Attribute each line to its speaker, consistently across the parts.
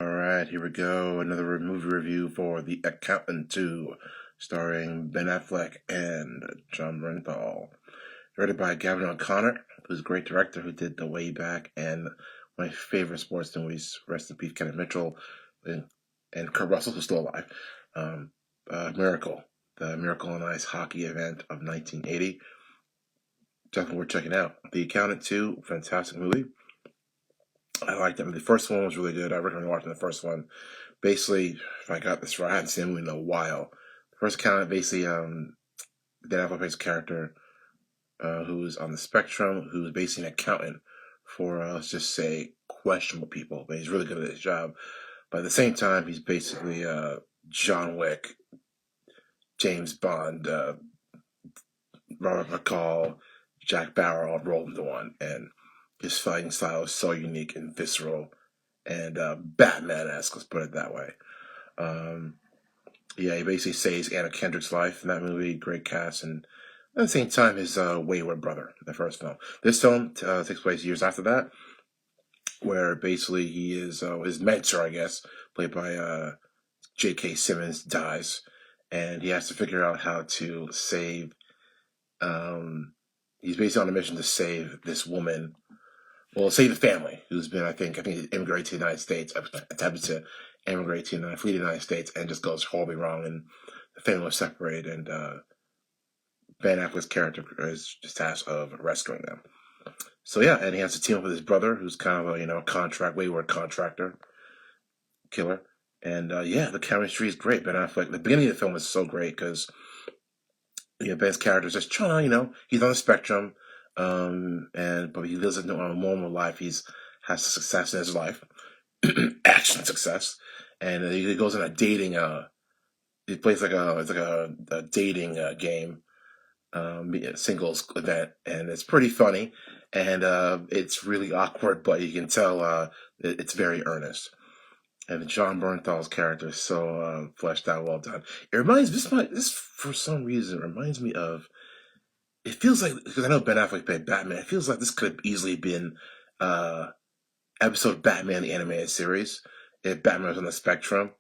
Speaker 1: All right, here we go. Another movie review for The Accountant 2, starring Ben Affleck and John Bernthal. Directed by Gavin O'Connor, who's a great director who did The Way Back and my favorite sports movies, rest in peace, Kenneth Mitchell and Kurt Russell, who's still alive. Miracle, the Miracle on Ice hockey event of 1980. Definitely worth checking out. The Accountant 2, fantastic movie. I liked it. The first one was really good. I recommend watching the first one. Basically, if I got this right, I haven't seen the movie in a while. The first account, basically, Ben Affleck plays a character who's on the spectrum, who's basically an accountant for, let's just say, questionable people. But he's really good at his job. But at the same time, he's basically John Wick, James Bond, Robert McCall, Jack Bauer all rolled into one. And his fighting style is so unique and visceral and Batman-esque, let's put it that way. He basically saves Anna Kendrick's life in that movie. Great cast, and at the same time, his wayward brother, the first film. This film takes place years after that, where basically he is his mentor, I guess, played by J.K. Simmons, dies, and he has to figure out how to save. He's basically on a mission to save this woman. Well, save the family who's been, I think, immigrated to the United States, attempted to immigrate to flee the United States, and just goes horribly wrong, and the family was separated, and Ben Affleck's character is just tasked of rescuing them. So yeah, and he has to team up with his brother, who's kind of a wayward contractor, killer, and the chemistry is great. Ben Affleck, the beginning of the film is so great because Ben's character is just trying to, he's on the spectrum. But he lives a normal life. He's has success in his life, action success, and he goes on a dating. He plays like a dating game, singles event, and it's pretty funny, and it's really awkward, but you can tell it's very earnest. And John Bernthal's character is so fleshed out, well done. It reminds this for some reason reminds me of. It feels like, because I know Ben Affleck played Batman, it feels like this could have easily been episode Batman the Animated Series, if Batman was on the spectrum,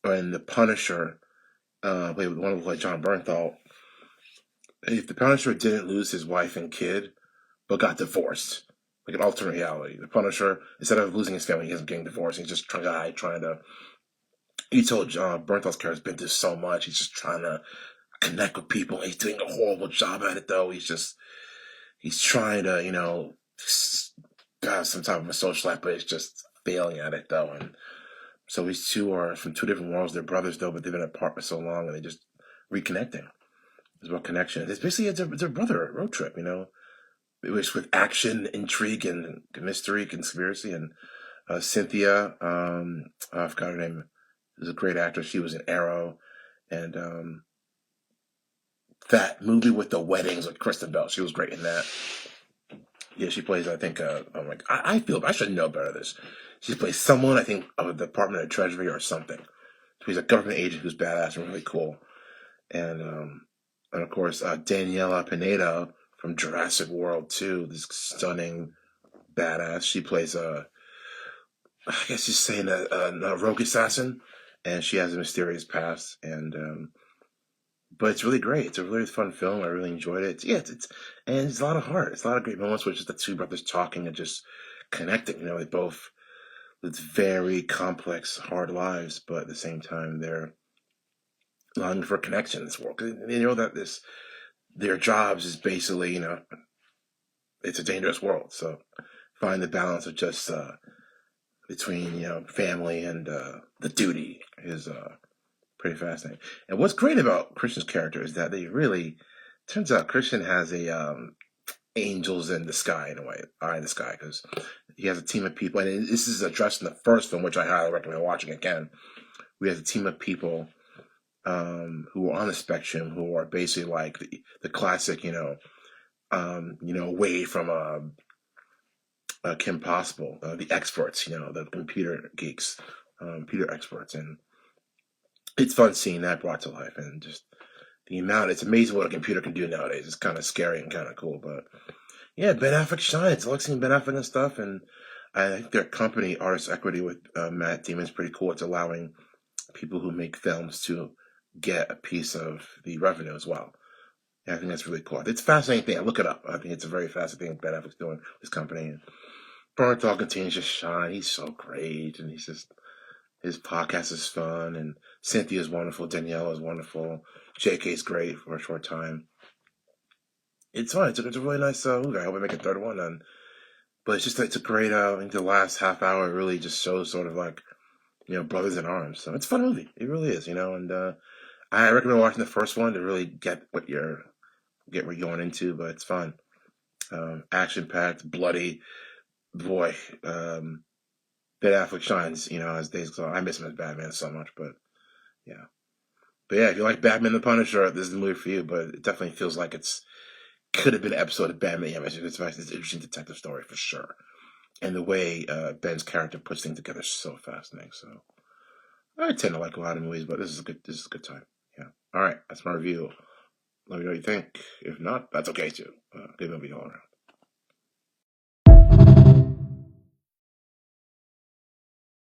Speaker 1: and the Punisher, played with one like John Bernthal. If the Punisher didn't lose his wife and kid, but got divorced, like an alternate reality, the Punisher, instead of losing his family, he ends up getting divorced. He's just trying to. You told John Bernthal's character's been through so much. He's just trying to connect with people. He's doing a horrible job at it, though. He's trying to, have some type of a social life, but it's just failing at it, though. And so these two are from two different worlds. They're brothers, though, but they've been apart for so long, and they're just reconnecting. There's more connection. It's basically it's a brother road trip, It was with action, intrigue, and mystery, conspiracy, and Cynthia. I forgot her name. Is a great actress. She was in Arrow, and that movie with the weddings with Kristen Bell. She was great in that. Yeah, she plays, I think, I'm like, I feel, I should know better this. She plays someone, I think, of the Department of Treasury or something. She's a government agent who's badass and really cool. And of course, Daniela Pineda from Jurassic World 2, this stunning badass. She plays I guess she's saying a rogue assassin, and she has a mysterious past. And but it's really great. It's a really fun film. I really enjoyed it. And it's a lot of heart. It's a lot of great moments where it's just the two brothers talking and just connecting. They both live very complex, hard lives, but at the same time, they're longing for connection in this world. They know that their jobs is basically, it's a dangerous world. So find the balance of just between family and the duty is pretty fascinating. And what's great about Christian's character is that turns out Christian has a angels in the sky, in a way, eye in the sky, because he has a team of people, and this is addressed in the first film, which I highly recommend watching again. We have a team of people who are on the spectrum, who are basically like the classic, Wade from Kim Possible, the experts, the computer geeks, computer experts, and it's fun seeing that brought to life, and just it's amazing what a computer can do nowadays. It's kind of scary and kind of cool, but yeah, Ben Affleck shines. I like seeing Ben Affleck and stuff, and I think their company, Artist Equity, with Matt Damon, is pretty cool. It's allowing people who make films to get a piece of the revenue as well. Yeah, I think that's really cool. It's a fascinating thing. Look it up. I think it's a very fascinating thing Ben Affleck's doing, his company. Bernthal continues to shine. He's so great, and his podcast is fun, and Cynthia's wonderful. Danielle is wonderful. JK's great for a short time. It's fun. It's a really nice movie. I hope I make a third one. But it's a great. I think the last half hour really just shows sort of like, brothers in arms. So it's a fun movie. It really is. And I recommend watching the first one to really get what you're going into. But it's fun, action packed, bloody. Boy, Ben Affleck shines. As days go on. I miss him as Batman so much, but yeah. But yeah, if you like Batman the Punisher, this is the movie for you. But it definitely feels like could have been an episode of Batman. Yeah, it's an interesting detective story for sure. And the way Ben's character puts things together is so fascinating. So I tend to like a lot of movies, but this is a good time. Yeah. All right, that's my review. Let me know what you think. If not, that's okay too. Good movie all around.